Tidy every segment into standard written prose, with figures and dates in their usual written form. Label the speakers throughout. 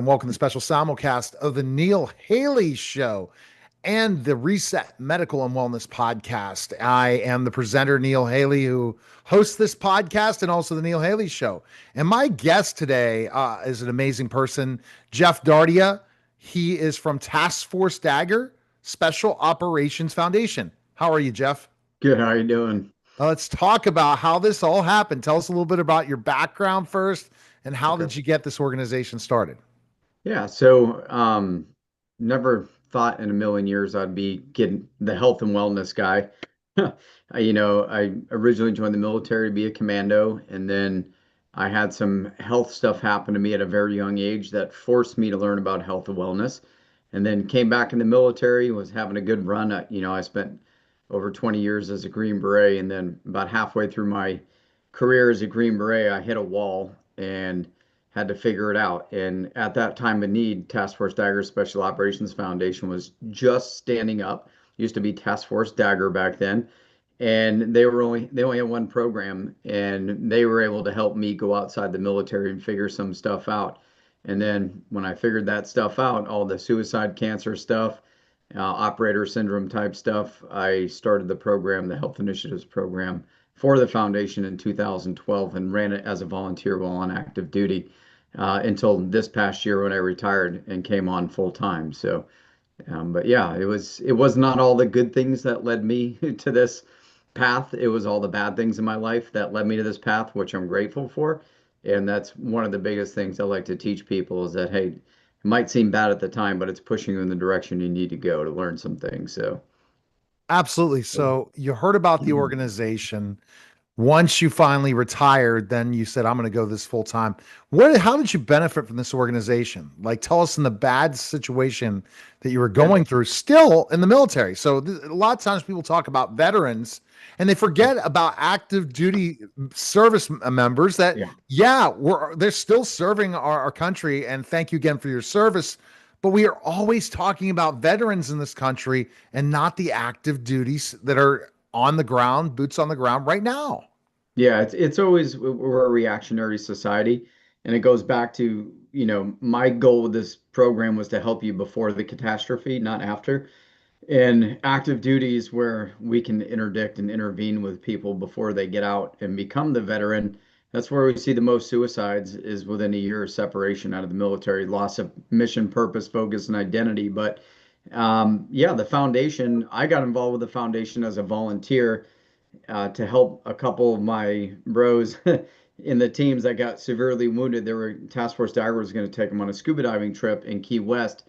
Speaker 1: welcome to the special simulcast of the Neil Haley Show and the Reset Medical and Wellness Podcast. I am the presenter, Neil Haley, who hosts this podcast and also the Neil Haley Show. And my guest today is an amazing person, Geoff Dardia. He is from Task Force Dagger Special Operations Foundation. How are you, Geoff?
Speaker 2: Good. How are you doing?
Speaker 1: Let's talk about how this all happened. Tell us a little bit about your background first and how
Speaker 2: Okay.
Speaker 1: did you get this organization started?
Speaker 2: Yeah. So, never thought in a million years I'd be getting the health and wellness guy. I originally joined the military to be a commando, and then I had some health stuff happen to me at a very young age that forced me to learn about health and wellness. And then came back in the military, was having a good run. I spent over 20 years as a Green Beret, and then about halfway through my career as a Green Beret, I hit a wall and had to figure it out. And at that time of need, Task Force Dagger Special Operations Foundation was just standing up. Used to be Task Force Dagger back then, and they only had one program, and they were able to help me go outside the military and figure some stuff out. And then when I figured that stuff out, all the suicide, cancer stuff, operator syndrome type stuff, I started the program, the Health Initiatives program for the foundation in 2012 and ran it as a volunteer while on active duty until this past year when I retired and came on full time. But yeah, it was not all the good things that led me to this path. It was all the bad things in my life that led me to this path, which I'm grateful for. And that's one of the biggest things I like to teach people is that, hey, it might seem bad at the time, but it's pushing you in the direction you need to go to learn some things. So,
Speaker 1: Absolutely. So you heard about the organization. Once you finally retired, then you said, I'm going to go this full time. How did you benefit from this organization? Like, tell us in the bad situation that you were
Speaker 2: yeah,
Speaker 1: going through still in the military. So a lot of times people talk about veterans and they forget about active duty service members that,
Speaker 2: yeah.
Speaker 1: yeah, they're still serving our country. And thank you again for your service. But we are always talking about veterans in this country and not the active duties that are on the ground, boots on the ground right now.
Speaker 2: Yeah, it's always we're a reactionary society, and it goes back to, my goal with this program was to help you before the catastrophe, not after. And active duty is where we can interdict and intervene with people before they get out and become the veteran. That's where we see the most suicides is within a year of separation out of the military, loss of mission, purpose, focus, and identity. But yeah, the foundation, I got involved with the foundation as a volunteer to help a couple of my bros in the teams that got severely wounded. They were Task Force Diver was going to take them on a scuba diving trip in Key West.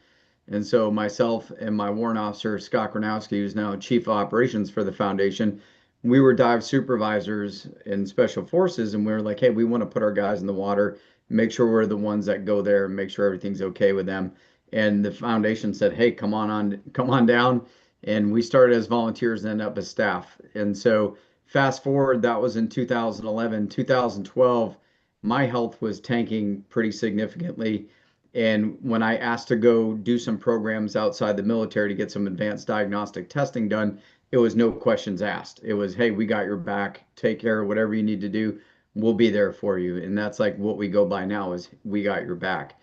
Speaker 2: And so myself and my warrant officer, Scott Gronowski, who's now chief of operations for the foundation, we were dive supervisors in special forces. And we were like, hey, we want to put our guys in the water, make sure we're the ones that go there and make sure everything's okay with them. And the foundation said, hey, come on down. And we started as volunteers and ended up as staff. And so fast forward, that was in 2011, 2012, my health was tanking pretty significantly. And when I asked to go do some programs outside the military to get some advanced diagnostic testing done, it was no questions asked. It was, hey, we got your back. Take care of whatever you need to do. We'll be there for you. And that's like what we go by now is we got your back.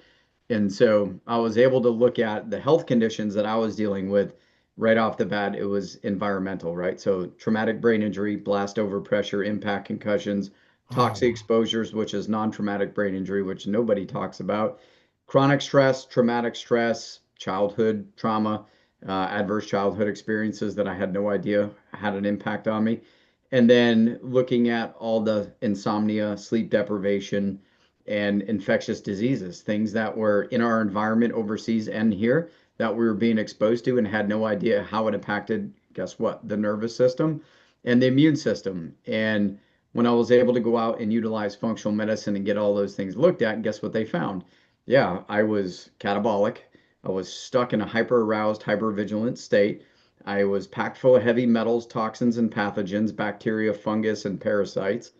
Speaker 2: And so I was able to look at the health conditions that I was dealing with right off the bat. It was environmental, right? So traumatic brain injury, blast overpressure, impact concussions,
Speaker 1: Oh,
Speaker 2: toxic exposures, which is non-traumatic brain injury, which nobody talks about, chronic stress, traumatic stress, childhood trauma, adverse childhood experiences that I had no idea had an impact on me. And then looking at all the insomnia, sleep deprivation, and infectious diseases, things that were in our environment overseas and here that we were being exposed to and had no idea how it impacted, guess what, the nervous system and the immune system. And when I was able to go out and utilize functional medicine and get all those things looked at, guess what they found? Yeah, I was catabolic. I was stuck in a hyper aroused, hyper vigilant state. I was packed full of heavy metals, toxins, and pathogens, bacteria, fungus, and parasites.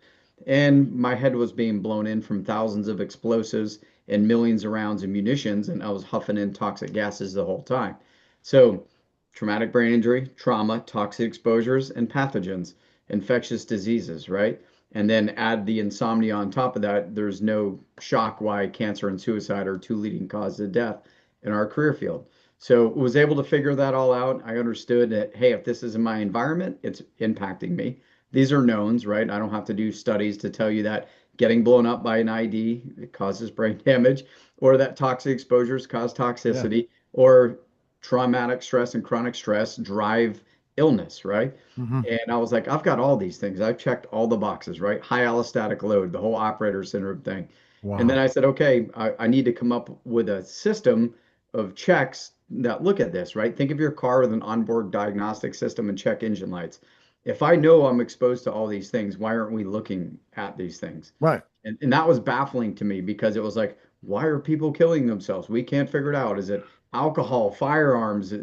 Speaker 2: And my head was being blown in from thousands of explosives and millions of rounds of munitions, and I was huffing in toxic gases the whole time. So, traumatic brain injury, trauma, toxic exposures, and pathogens, infectious diseases, right? and then add the insomnia on top of that, there's no shock why cancer and suicide are two leading causes of death in our career field. So was able to figure that all out. I understood that, hey, if this is in my environment, it's impacting me. These are knowns, right? I don't have to do studies to tell you that getting blown up by an ID it causes brain damage, or that toxic exposures cause
Speaker 1: Yeah.
Speaker 2: toxicity, or traumatic stress and chronic stress drive illness, right?
Speaker 1: Hmm.
Speaker 2: And I was like, I've got all these things. I've checked all the boxes, right? High allostatic load, the whole operator syndrome thing. And then
Speaker 1: Wow.
Speaker 2: I said, okay, I need to come up with a system of checks that look at this, right? Think of your car with an onboard diagnostic system and check engine lights. If I know I'm exposed to all these things, why aren't we looking at these things?
Speaker 1: Right.
Speaker 2: And that was baffling to me because it was like, why are people killing themselves? We can't figure it out. Is it alcohol, firearms,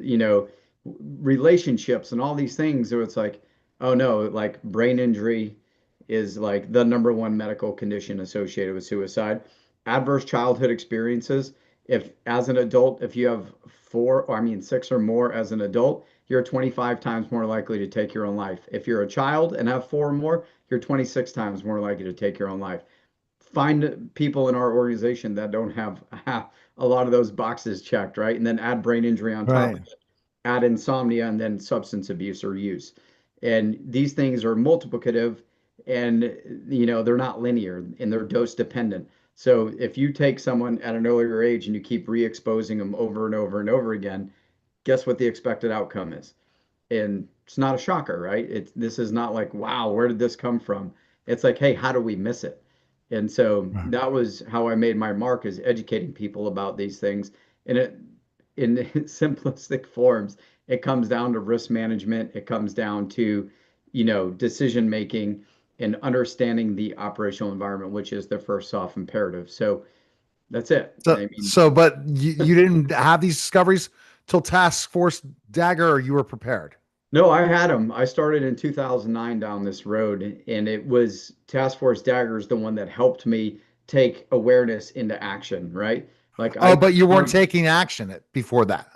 Speaker 2: relationships, and all these things? So it's like, oh no, like brain injury is like the number one medical condition associated with suicide. Adverse childhood experiences. If as an adult, if you have four, or I mean six or more as an adult, you're 25 times more likely to take your own life. If you're a child and have four or more, you're 26 times more likely to take your own life. Find people in our organization that don't have a lot of those boxes checked, right? And then add brain injury on top
Speaker 1: Right.
Speaker 2: of it, add insomnia, and then substance abuse or use. And these things are multiplicative, and they're not linear and they're dose dependent. So if you take someone at an earlier age and you keep re-exposing them over and over and over again, guess what the expected outcome is? And it's not a shocker, right? This is not like, wow, where did this come from? It's like, hey, how do we miss it? And so
Speaker 1: Right.
Speaker 2: that was how I made my mark, is educating people about these things. And it in simplistic forms, it comes down to risk management, it comes down to, decision making and understanding the operational environment, which is the first soft imperative. So that's it.
Speaker 1: So,
Speaker 2: I mean,
Speaker 1: but you didn't have these discoveries till Task Force Dagger, or you were prepared?
Speaker 2: no, I had them. I started in 2009 down this road, and it was Task Force Daggers, the one that helped me take awareness into action, right? Like
Speaker 1: Oh,
Speaker 2: I,
Speaker 1: but you weren't taking action before that.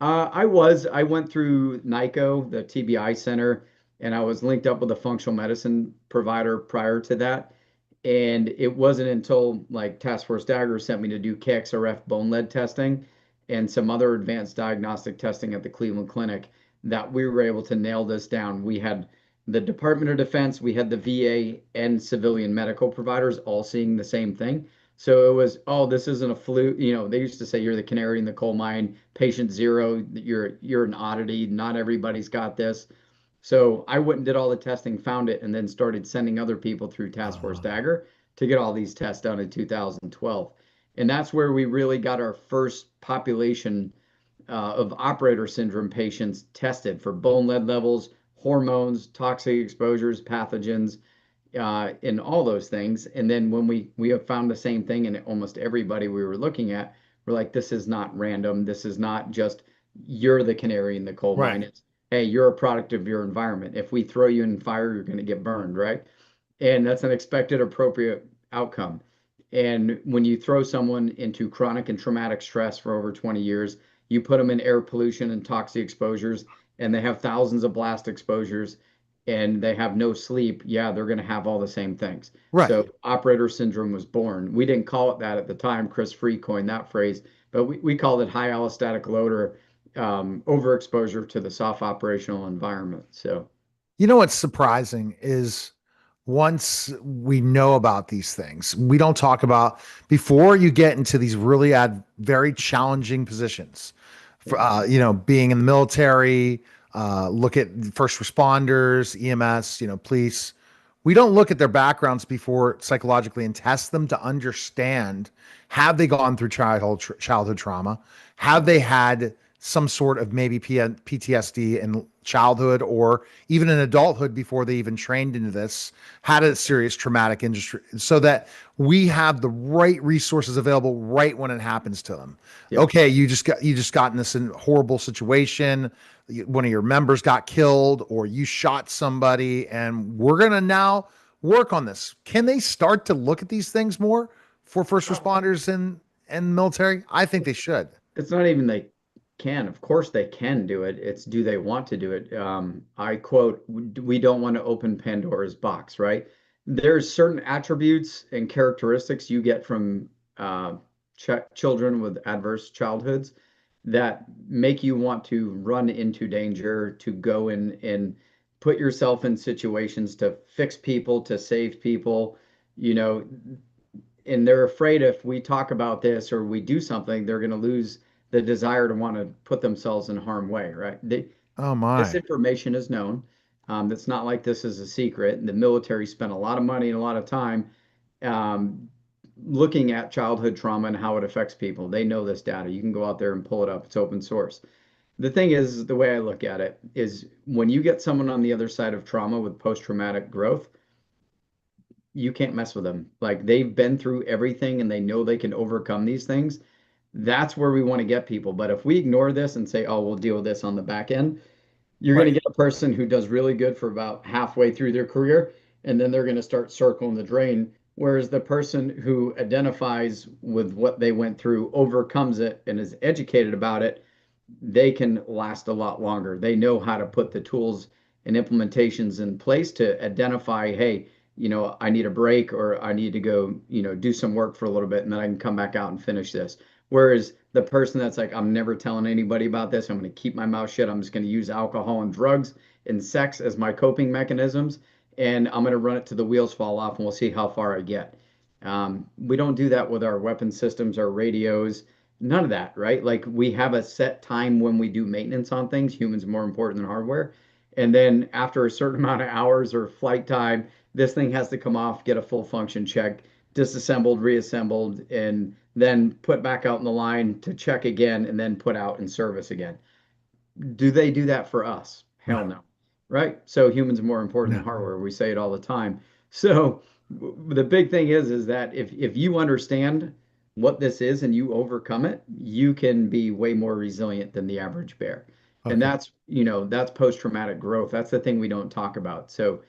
Speaker 2: I went through NICO, the TBI Center, and I was linked up with a functional medicine provider prior to that. And it wasn't until like Task Force Dagger sent me to do KXRF bone lead testing and some other advanced diagnostic testing at the Cleveland Clinic that we were able to nail this down. We had the Department of Defense, we had the VA, and civilian medical providers all seeing the same thing. So it was, oh, this isn't a fluke. They used to say you're the canary in the coal mine, patient zero, you're an oddity. Not everybody's got this. So I went and did all the testing, found it, and then started sending other people through Task Force
Speaker 1: Uh,
Speaker 2: Dagger to get all these tests done in 2012. And that's where we really got our first population of operator syndrome patients tested for bone lead levels, hormones, toxic exposures, pathogens, in all those things. And then when we have found the same thing in almost everybody we were looking at, we're like, this is not random. This is not just you're the canary in the coal
Speaker 1: right.
Speaker 2: mine. It's, hey, you're a product of your environment. If we throw you in fire, you're going to get burned, right? And that's an expected appropriate outcome. And when you throw someone into chronic and traumatic stress for over 20 years, you put them in air pollution and toxic exposures, and they have thousands of blast exposures, and they have no sleep, yeah, they're going to have all the same things.
Speaker 1: Right.
Speaker 2: So operator syndrome was born. We didn't call it that at the time. Chris Free coined that phrase, but we called it high allostatic load, or overexposure to the soft operational environment. So
Speaker 1: You know what's surprising is once we know about these things, we don't talk about before you get into these really very challenging positions. For,
Speaker 2: yeah,
Speaker 1: being in the military, look at first responders, EMS, police. We don't look at their backgrounds before psychologically and test them to understand, have they gone through childhood trauma? Have
Speaker 2: yeah,
Speaker 1: they had some sort of maybe PTSD in childhood or even in adulthood before they even trained into this, had a serious traumatic injury, so that we have the right resources available right when it happens to them.
Speaker 2: yeah.
Speaker 1: Okay, you just got in this horrible situation, one of your members got killed or you shot somebody, and we're going to now work on this. Can they start to look at these things more for first responders and military? I think they should.
Speaker 2: It's not even they can. Of course they can do it. It's do they want to do it? I quote, we don't want to open Pandora's box, right? there's certain attributes and characteristics you get from children with adverse childhoods that make you want to run into danger, to go in and put yourself in situations to fix people, to save people, you know, and they're afraid if we talk about this or we do something, they're going to lose the desire to want to put themselves in harm way, right?
Speaker 1: Oh
Speaker 2: This
Speaker 1: my.
Speaker 2: information is known. It's not like this is a secret. The military spent a lot of money and a lot of time um, looking at childhood trauma and how it affects people. They know this data. You can go out there and pull it up. It's open source. The thing is, the way I look at it is when you get someone on the other side of trauma with post-traumatic growth, you can't mess with them. Like they've been through everything and they know they can overcome these things. That's where we want to get people. But if we ignore this and say, oh, we'll deal with this on the back end, you're going
Speaker 1: Right.
Speaker 2: to get a person who does really good for about halfway through their career, and then they're going to start circling the drain. Whereas the person who identifies with what they went through, overcomes it, and is educated about it, they can last a lot longer. They know how to put the tools and implementations in place to identify, hey, I need a break or I need to go, do some work for a little bit and then I can come back out and finish this. Whereas the person that's like, I'm never telling anybody about this. I'm going to keep my mouth shut. I'm just going to use alcohol and drugs and sex as my coping mechanisms. And I'm going to run it till the wheels fall off and we'll see how far I get. We don't do that with our weapon systems, our radios, none of that, right? Like we have a set time when we do maintenance on things. Humans are more important than hardware. And then after a certain amount of hours or flight time, this thing has to come off, get a full function check, disassembled, reassembled, and then put back out in the line to check again and then put out in service again. Do they do that for us? Hell
Speaker 1: No.
Speaker 2: no. Right? So humans are more important than
Speaker 1: No.
Speaker 2: hardware. We say it all the time. So the big thing is that if you understand what this is and you overcome it, you can be way more resilient than the average bear. And
Speaker 1: Okay.
Speaker 2: that's post-traumatic growth. That's the thing we don't talk about. So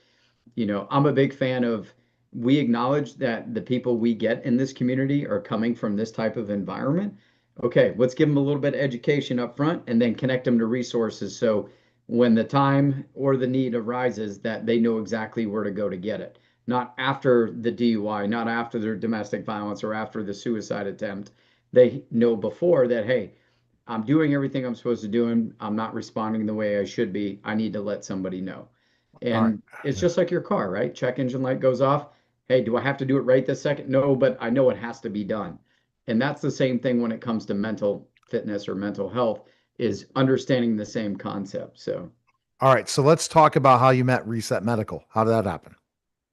Speaker 2: I'm a big fan of we acknowledge that the people we get in this community are coming from this type of environment. Okay, let's give them a little bit of education up front and then connect them to resources so when the time or the need arises that they know exactly where to go to get it. Not after the DUI, not after their domestic violence or after the suicide attempt. They know before that, hey, I'm doing everything I'm supposed to do and I'm not responding the way I should be. I need to let somebody know.
Speaker 1: All right.
Speaker 2: And it's just like your car, right? Check engine light goes off. Hey, do I have to do it right this second? No, but I know it has to be done. And that's the same thing when it comes to mental fitness or mental health is understanding the same concept.
Speaker 1: All right. So let's talk about how you met Reset Medical. How did that happen?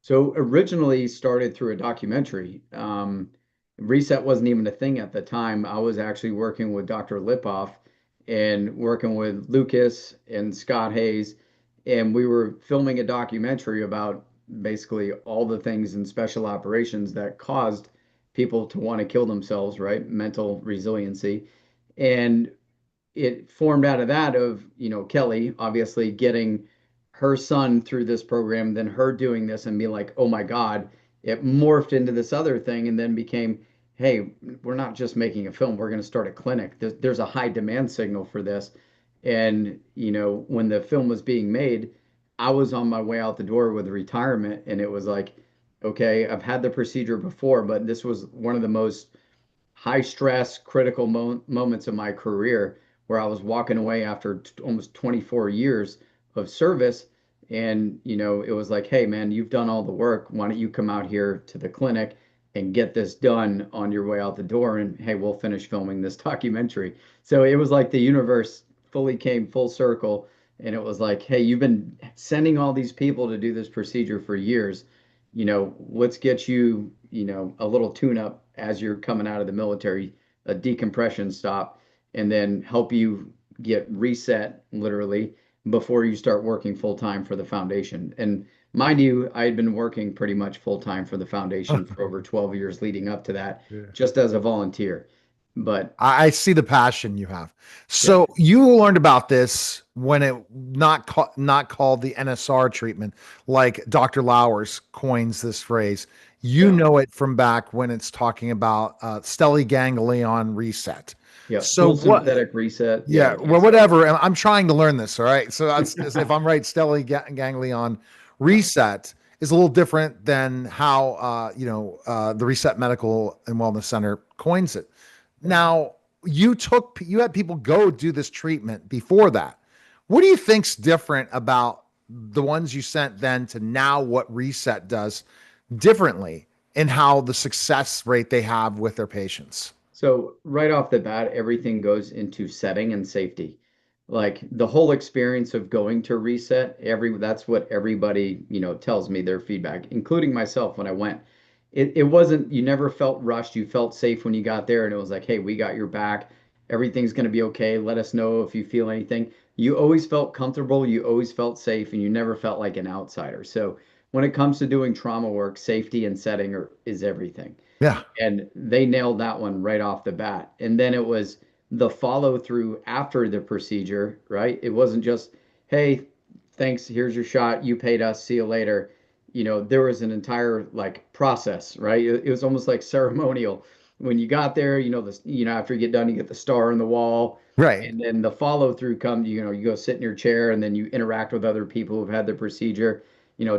Speaker 2: So originally started through a documentary. Reset wasn't even a thing at the time. I was actually working with Dr. Lipoff and working with Lucas and Scott Hayes, and we were filming a documentary about basically all the things in special operations that caused people to want to kill themselves, right? Mental resiliency. And it formed out of that of, Kelly obviously getting her son through this program, then her doing this and be like, oh my God, it morphed into this other thing and then became, hey, we're not just making a film, we're going to start a clinic. There's a high demand signal for this. And, when the film was being made, I was on my way out the door with retirement and it was like, okay, I've had the procedure before, but this was one of the most high stress, critical moments of my career where I was walking away after almost 24 years of service. And, it was like, hey, man, you've done all the work. Why don't you come out here to the clinic and get this done on your way out the door? And hey, we'll finish filming this documentary. So it was like the universe fully came full circle. And it was like, hey, you've been sending all these people to do this procedure for years. Let's get you, a little tune up as you're coming out of the military, a decompression stop, and then help you get reset literally before you start working full time for the foundation. And mind you, I had been working pretty much full time for the foundation for over 12 years leading up to that,
Speaker 1: Yeah.
Speaker 2: just as a volunteer. But
Speaker 1: I see the passion you have.
Speaker 2: yeah,
Speaker 1: So you learned about this when it not called the NSR treatment, like Dr. Lowers coins this phrase. You
Speaker 2: yeah,
Speaker 1: know it from back when it's talking about stellate ganglion reset.
Speaker 2: yeah,
Speaker 1: So
Speaker 2: full
Speaker 1: what?
Speaker 2: sympathetic reset.
Speaker 1: Yeah,
Speaker 2: Yeah,
Speaker 1: well,
Speaker 2: DSR.
Speaker 1: whatever. I'm trying to learn this. All right. So that's if I'm right, stellate ganglion reset. is a little different than how the Reset Medical and Wellness Center coins it. Now, you had people go do this treatment before that. What do you think's different about the ones you sent then to now what Reset does differently in how the success rate they have with their patients?
Speaker 2: So right off the bat, everything goes into setting and safety. Like the whole experience of going to reset, that's what everybody, tells me their feedback, including myself when I went. It wasn't, you never felt rushed. You felt safe when you got there and it was like, hey, we got your back. Everything's going to be okay. Let us know if you feel anything. You always felt comfortable, you always felt safe, and you never felt like an outsider. So when it comes to doing trauma work, safety and setting is everything,
Speaker 1: Yeah.
Speaker 2: and they nailed that one right off the bat. And then it was the follow through after the procedure, right? It wasn't just, hey, thanks, here's your shot, you paid us, see you later. There was an entire like process, right? It was almost like ceremonial. When you got there, after you get done, you get the star on the wall.
Speaker 1: Right.
Speaker 2: And then the follow through comes, you go sit in your chair and then you interact with other people who've had the procedure.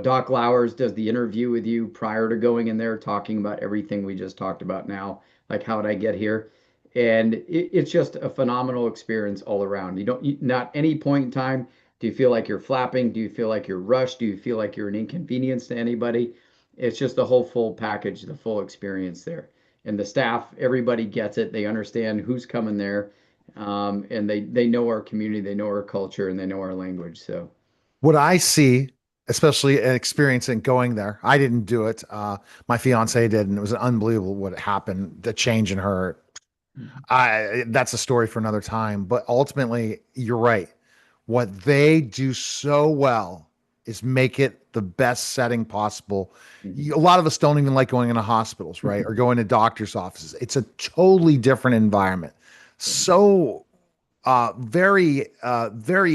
Speaker 2: Doc Lowers does the interview with you prior to going in there, talking about everything we just talked about now, like how did I get here? And it's just a phenomenal experience all around. Not any point in time do you feel like you're flapping? Do you feel like you're rushed? Do you feel like you're an inconvenience to anybody? It's just the whole full package, the full experience there. And the staff, everybody gets it. They understand who's coming there. And they know our community, they know our culture, and they know our language. So,
Speaker 1: What I see, especially experiencing going there, I didn't do it. My fiance did, and it was unbelievable what happened, the change in her. That's a story for another time. But ultimately, you're right. What they do so well is make it the best setting possible.
Speaker 2: mhm.
Speaker 1: A lot of us don't even like going into hospitals, right? Or going to doctor's offices. It's a totally different environment. So very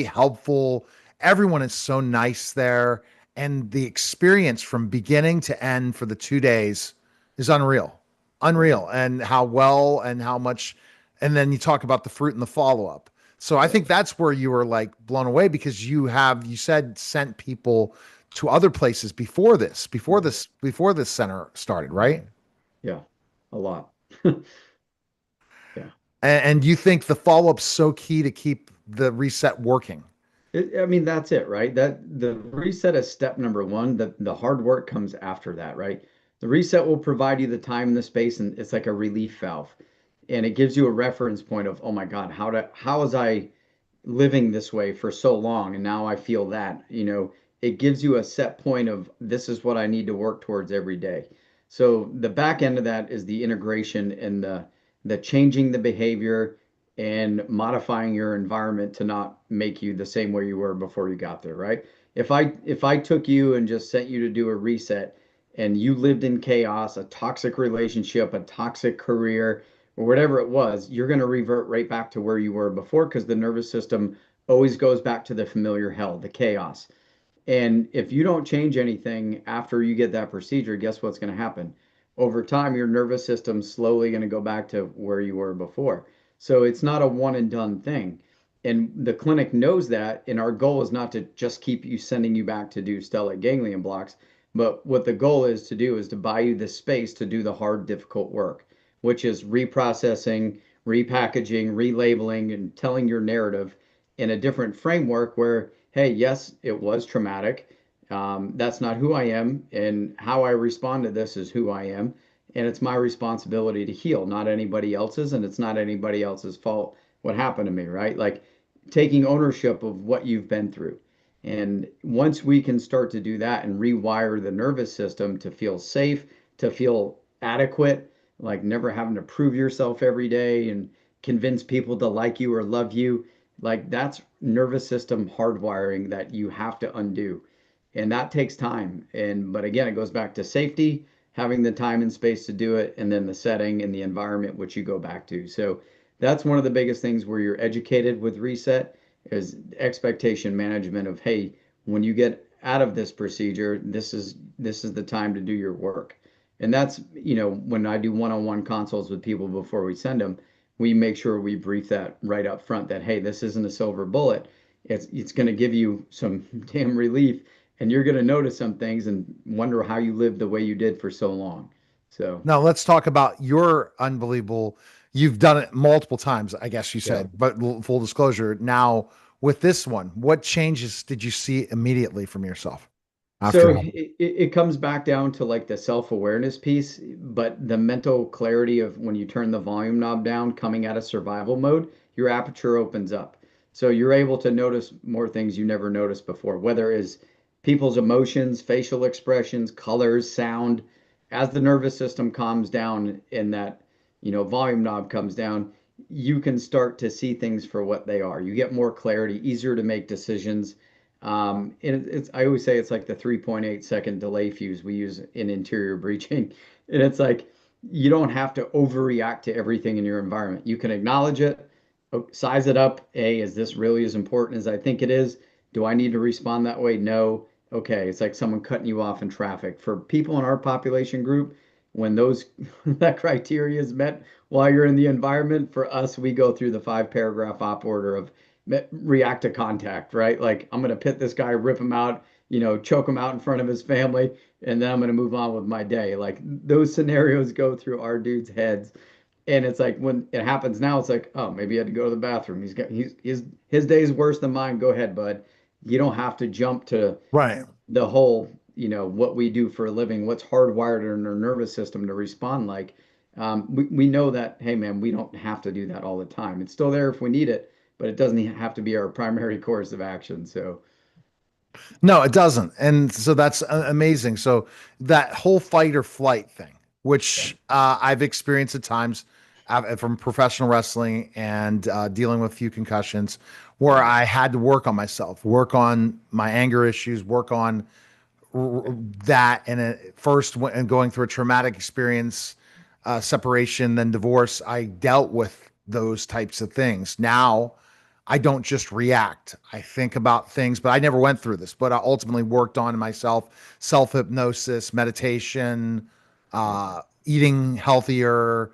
Speaker 1: helpful. Everyone is so nice there, and the experience from beginning to end for the 2 days is unreal, unreal, and how well and how much. And then you talk about the fruit and the follow up. So I
Speaker 2: Yeah.
Speaker 1: think that's where you were like blown away because you said sent people to other places before this center started, right?
Speaker 2: Yeah, a lot. Yeah.
Speaker 1: And you think the follow up's so key to keep the reset working.
Speaker 2: I mean, that's it, right? That the reset is step number one. The hard work comes after that, right? The reset will provide you the time and the space, and it's like a relief valve. And it gives you a reference point of, oh my God, how was I living this way for so long and now I feel that, it gives you a set point of this is what I need to work towards every day. So the back end of that is the integration and the changing the behavior and modifying your environment to not make you the same way you were before you got there, right? If I took you and just sent you to do a reset and you lived in chaos, a toxic relationship, a toxic career, or whatever it was, you're going to revert right back to where you were before because the nervous system always goes back to the familiar hell, the chaos. And if you don't change anything after you get that procedure, guess what's going to happen? Over time, your nervous system's slowly going to go back to where you were before. So it's not a one and done thing. And the clinic knows that. And our goal is not to just keep you sending you back to do stellate ganglion blocks. But what the goal is to do is to buy you the space to do the hard, difficult work, which is reprocessing, repackaging, relabeling, and telling your narrative in a different framework where, hey, yes, it was traumatic. That's not who I am, and how I respond to this is who I am. And it's my responsibility to heal, not anybody else's, and it's not anybody else's fault what happened to me, right? Like taking ownership of what you've been through. And once we can start to do that and rewire the nervous system to feel safe, to feel adequate, like never having to prove yourself every day and convince people to like you or love you, like that's nervous system hardwiring that you have to undo. And that takes time. But again, it goes back to safety, having the time and space to do it, and then the setting and the environment which you go back to. So that's one of the biggest things where you're educated with reset is expectation management of, hey, when you get out of this procedure, this is the time to do your work. And that's, when I do one-on-one consults with people before we send them, we make sure we brief that right up front that, hey, this isn't a silver bullet. It's going to give you some damn relief and you're going to notice some things and wonder how you lived the way you did for so long. So,
Speaker 1: Now let's talk about your unbelievable. You've done it multiple times, I guess you
Speaker 2: yeah.
Speaker 1: said, but full disclosure. Now with this one, what changes did you see immediately from yourself
Speaker 2: So
Speaker 1: after?
Speaker 2: it comes back down to like the self-awareness piece, but the mental clarity of when you turn the volume knob down, coming out of survival mode, your aperture opens up. So you're able to notice more things you never noticed before, whether it's people's emotions, facial expressions, colors, sound. As the nervous system calms down and that, volume knob comes down, you can start to see things for what they are. You get more clarity, easier to make decisions. And it's I always say it's like the 3.8-second delay fuse we use in interior breaching. And it's like you don't have to overreact to everything in your environment. You can acknowledge it, size it up. Hey, is this really as important as I think it is? Do I need to respond that way? No. Okay, it's like someone cutting you off in traffic. For people in our population group, when those that criteria is met while you're in the environment, for us, we go through the 5 paragraph op order of react to contact, right? Like I'm gonna pit this guy, rip him out, choke him out in front of his family, and then I'm gonna move on with my day. Like those scenarios go through our dudes' heads. And it's like when it happens now, it's like, oh, maybe he had to go to the bathroom. His day's worse than mine. Go ahead, bud. You don't have to jump to
Speaker 1: Right.
Speaker 2: the whole, what we do for a living, what's hardwired in our nervous system to respond like. We know that, hey, man, we don't have to do that all the time. It's still there if we need it, but it doesn't have to be our primary course of action. So,
Speaker 1: No, it doesn't. And so that's amazing. So that whole fight or flight thing,
Speaker 2: yeah.
Speaker 1: which I've experienced at times from professional wrestling and dealing with a few concussions, where
Speaker 2: Yeah.
Speaker 1: I had to work on myself, work on my anger issues, work on that. And it first went and going through a traumatic experience, separation, then divorce, I dealt with those types of things. Now, I don't just react. I think about things, but I never went through this. But I ultimately worked on myself, self hypnosis, meditation,
Speaker 2: Yeah.
Speaker 1: eating healthier,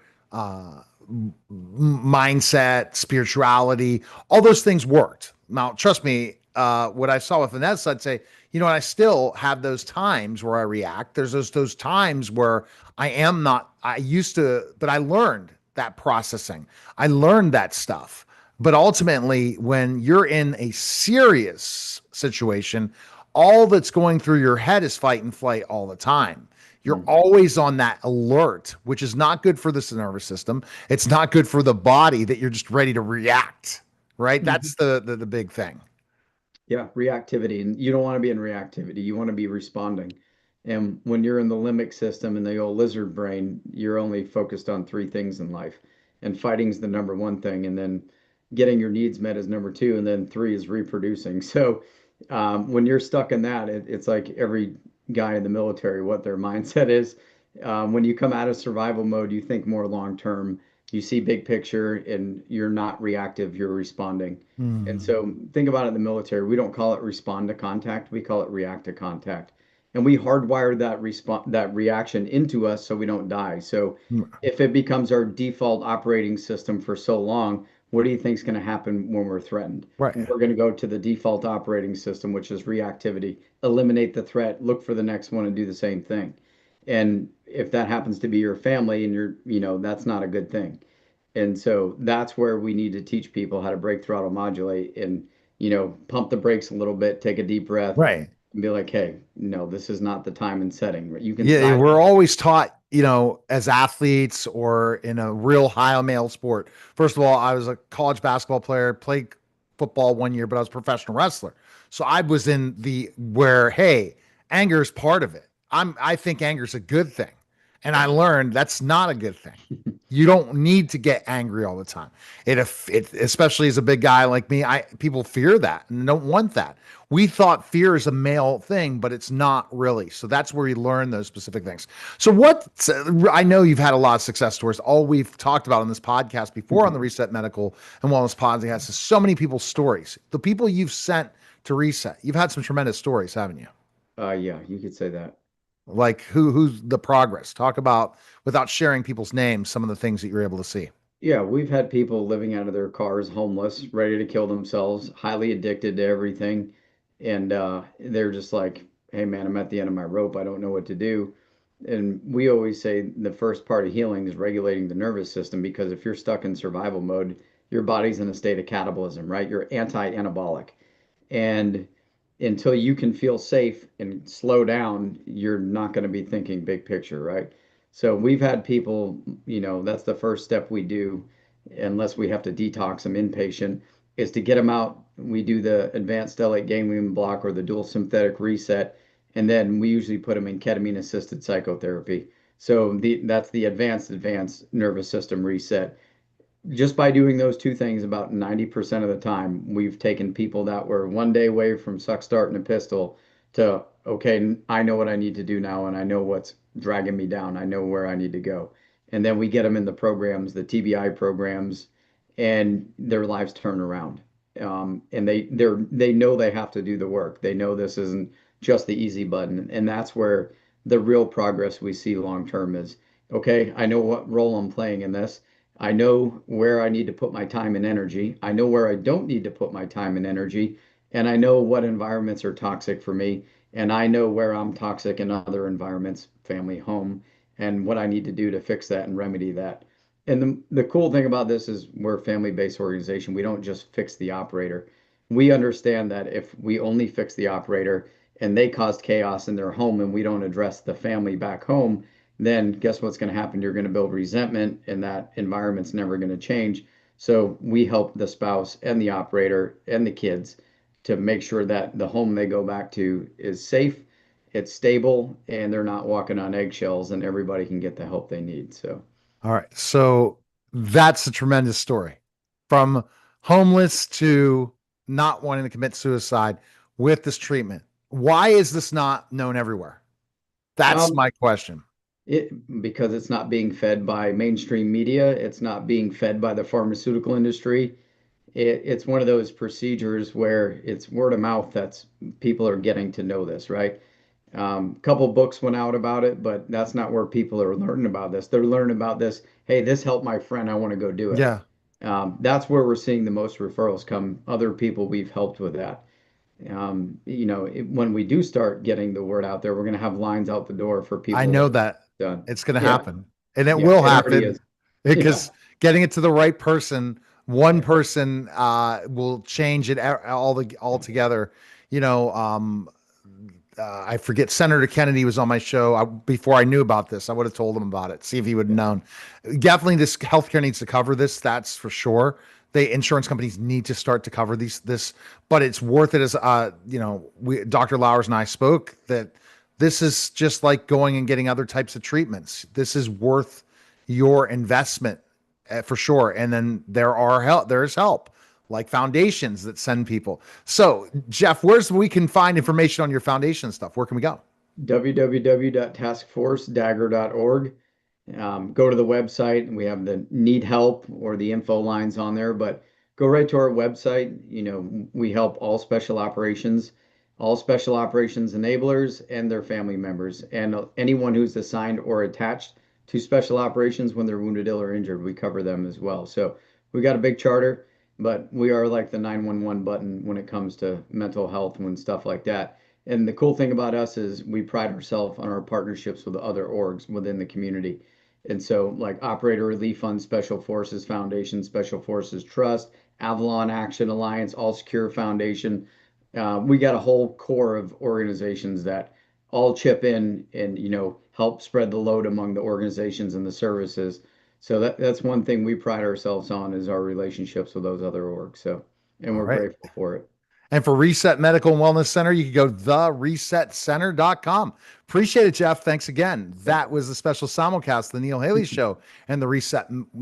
Speaker 1: mindset, spirituality. All those things worked. Now, trust me, what I saw with Vanessa, I'd say, I still have those times where I react. There's those times where I am not. I used to, but I learned that processing. I learned that stuff. But ultimately, when you're in a serious situation, all that's going through your head is fight and flight all the time. You're
Speaker 2: Mhm.
Speaker 1: always on that alert, which is not good for the nervous system. It's not good for the body that you're just ready to react, right?
Speaker 2: Mhm.
Speaker 1: That's the big thing.
Speaker 2: Yeah, reactivity. And you don't want to be in reactivity. You want to be responding. And when you're in the limbic system and the old lizard brain, you're only focused on three things in life. And fighting's the number one thing. And then getting your needs met is number two. And then three is reproducing. So when you're stuck in that, it's like every guy in the military, what their mindset is. When you come out of survival mode, you think more long term. You see big picture and you're not reactive, you're responding. And
Speaker 1: Hmm.
Speaker 2: so think about it in the military. We don't call it respond to contact, we call it react to contact. And we hardwired that reaction into us so we don't die. So if it becomes our default operating system for so long, what do you think is going to happen when we're threatened?
Speaker 1: Right.
Speaker 2: We're going to go to the default operating system, which is reactivity, eliminate the threat, look for the next one and do the same thing. And if that happens to be your family and that's not a good thing. And so that's where we need to teach people how to brake throttle modulate and, pump the brakes a little bit, take a deep breath,
Speaker 1: Right.
Speaker 2: and be like, hey, no, this is not the time and setting. You can
Speaker 1: Yeah,
Speaker 2: size
Speaker 1: we're always taught, as athletes or in a real high male sport. First of all, I was a college basketball player, played football 1 year, but I was a professional wrestler. So I was in the where, hey, anger is part of it. I think anger is a good thing. And I learned that's not a good thing. You don't need to get angry all the time. It especially as a big guy like me, I people fear that and don't want that. We thought fear is a male thing, but it's not really. So that's where you learn those specific things. So I know you've had a lot of success stories. All we've talked about on this podcast before on the Reset Medical and Wellness podcast is so many people's stories. The people you've sent to Reset, you've had some tremendous stories, haven't you?
Speaker 2: yeah, you could say that.
Speaker 1: Like who's the progress? Talk about without sharing people's names, some of the things that you're able to see.
Speaker 2: Yeah, we've had people living out of their cars, homeless, ready to kill themselves, highly addicted to everything. And they're just like, hey man, I'm at the end of my rope. I don't know what to do. And we always say the first part of healing is regulating the nervous system because if you're stuck in survival mode, your body's in a state of catabolism, right? You're anti-anabolic. And until you can feel safe and slow down, you're not going to be thinking big picture, right? So we've had people, that's the first step we do, unless we have to detox them inpatient, is to get them out. We do the advanced stellate ganglion block or the dual sympathetic reset, and then we usually put them in ketamine assisted psychotherapy. So that's the advanced nervous system reset. Just by doing those two things about 90% of the time, we've taken people that were one day away from suck, start, and a pistol to, okay, I know what I need to do now, and I know what's dragging me down. I know where I need to go. And then we get them in the programs, the TBI programs, and their lives turn around. And they know they have to do the work. They know this isn't just the easy button. And that's where the real progress we see long term is, okay, I know what role I'm playing in this. I know where I need to put my time and energy. I know where I don't need to put my time and energy. And I know what environments are toxic for me. And I know where I'm toxic in other environments, family, home, and what I need to do to fix that and remedy that. And the cool thing about this is we're a family-based organization. We don't just fix the operator. We understand that if we only fix the operator and they caused chaos in their home and we don't address the family back home, then guess what's going to happen? You're going to build resentment and that environment's never going to change. So we help the spouse and the operator and the kids to make sure that the home they go back to is safe, it's stable, and they're not walking on eggshells and everybody can get the help they need. So
Speaker 1: All right. So that's a tremendous story. From homeless to not wanting to commit suicide with this treatment. Why is this not known everywhere? That's
Speaker 2: um,
Speaker 1: my question.
Speaker 2: because it's not being fed by mainstream media, it's not being fed by the pharmaceutical industry. It's one of those procedures where it's word of mouth that's people are getting to know this, right? Couple books went out about it, but that's not where people are learning about this. They're learning about this. Hey, this helped my friend. I want to go do it.
Speaker 1: Yeah,
Speaker 2: That's where we're seeing the most referrals come. Other people we've helped with that. When we do start getting the word out there, we're going to have lines out the door for
Speaker 1: I
Speaker 2: people
Speaker 1: know
Speaker 2: that
Speaker 1: that
Speaker 2: done.
Speaker 1: it's going to
Speaker 2: Yeah,
Speaker 1: happen and it
Speaker 2: yeah,
Speaker 1: will
Speaker 2: it already
Speaker 1: happen
Speaker 2: is. Yeah,
Speaker 1: because getting it to the right person, one
Speaker 2: yeah,
Speaker 1: person will change it all together. You know, I forget Senator Kennedy was on my show before I knew about this. I would have told him about it, see if he would have
Speaker 2: yeah.
Speaker 1: known. Definitely, this healthcare needs to cover this. That's for sure. The insurance companies need to start to cover this, but it's worth it. As Dr. Lowers and I spoke that this is just like going and getting other types of treatments. This is worth your investment for sure. And then there's help like foundations that send people. So, Jeff, where's we can find information on your foundation stuff? Where can we go?
Speaker 2: www.taskforcedagger.org. Go to the website and we have the need help or the info lines on there, but go right to our website. We help all special operations enablers and their family members, and anyone who's assigned or attached to special operations when they're wounded, ill, or injured, we cover them as well. So we got a big charter, but we are like the 911 button when it comes to mental health and stuff like that. And the cool thing about us is we pride ourselves on our partnerships with other orgs within the community. And so, like Operator Relief Fund, Special Forces Foundation, Special Forces Trust, Avalon Action Alliance, All Secure Foundation. We got a whole core of organizations that all chip in and help spread the load among the organizations and the services. So that's one thing we pride ourselves on is our relationships with those other orgs. So, and
Speaker 1: All
Speaker 2: we're
Speaker 1: right.
Speaker 2: grateful for it.
Speaker 1: And for Reset Medical and Wellness Center, you can go theresetcenter.com. Appreciate it, Jeff. Thanks again.
Speaker 2: Yep.
Speaker 1: That was the special simulcast, the Neil Haley Show, and the Reset Medical.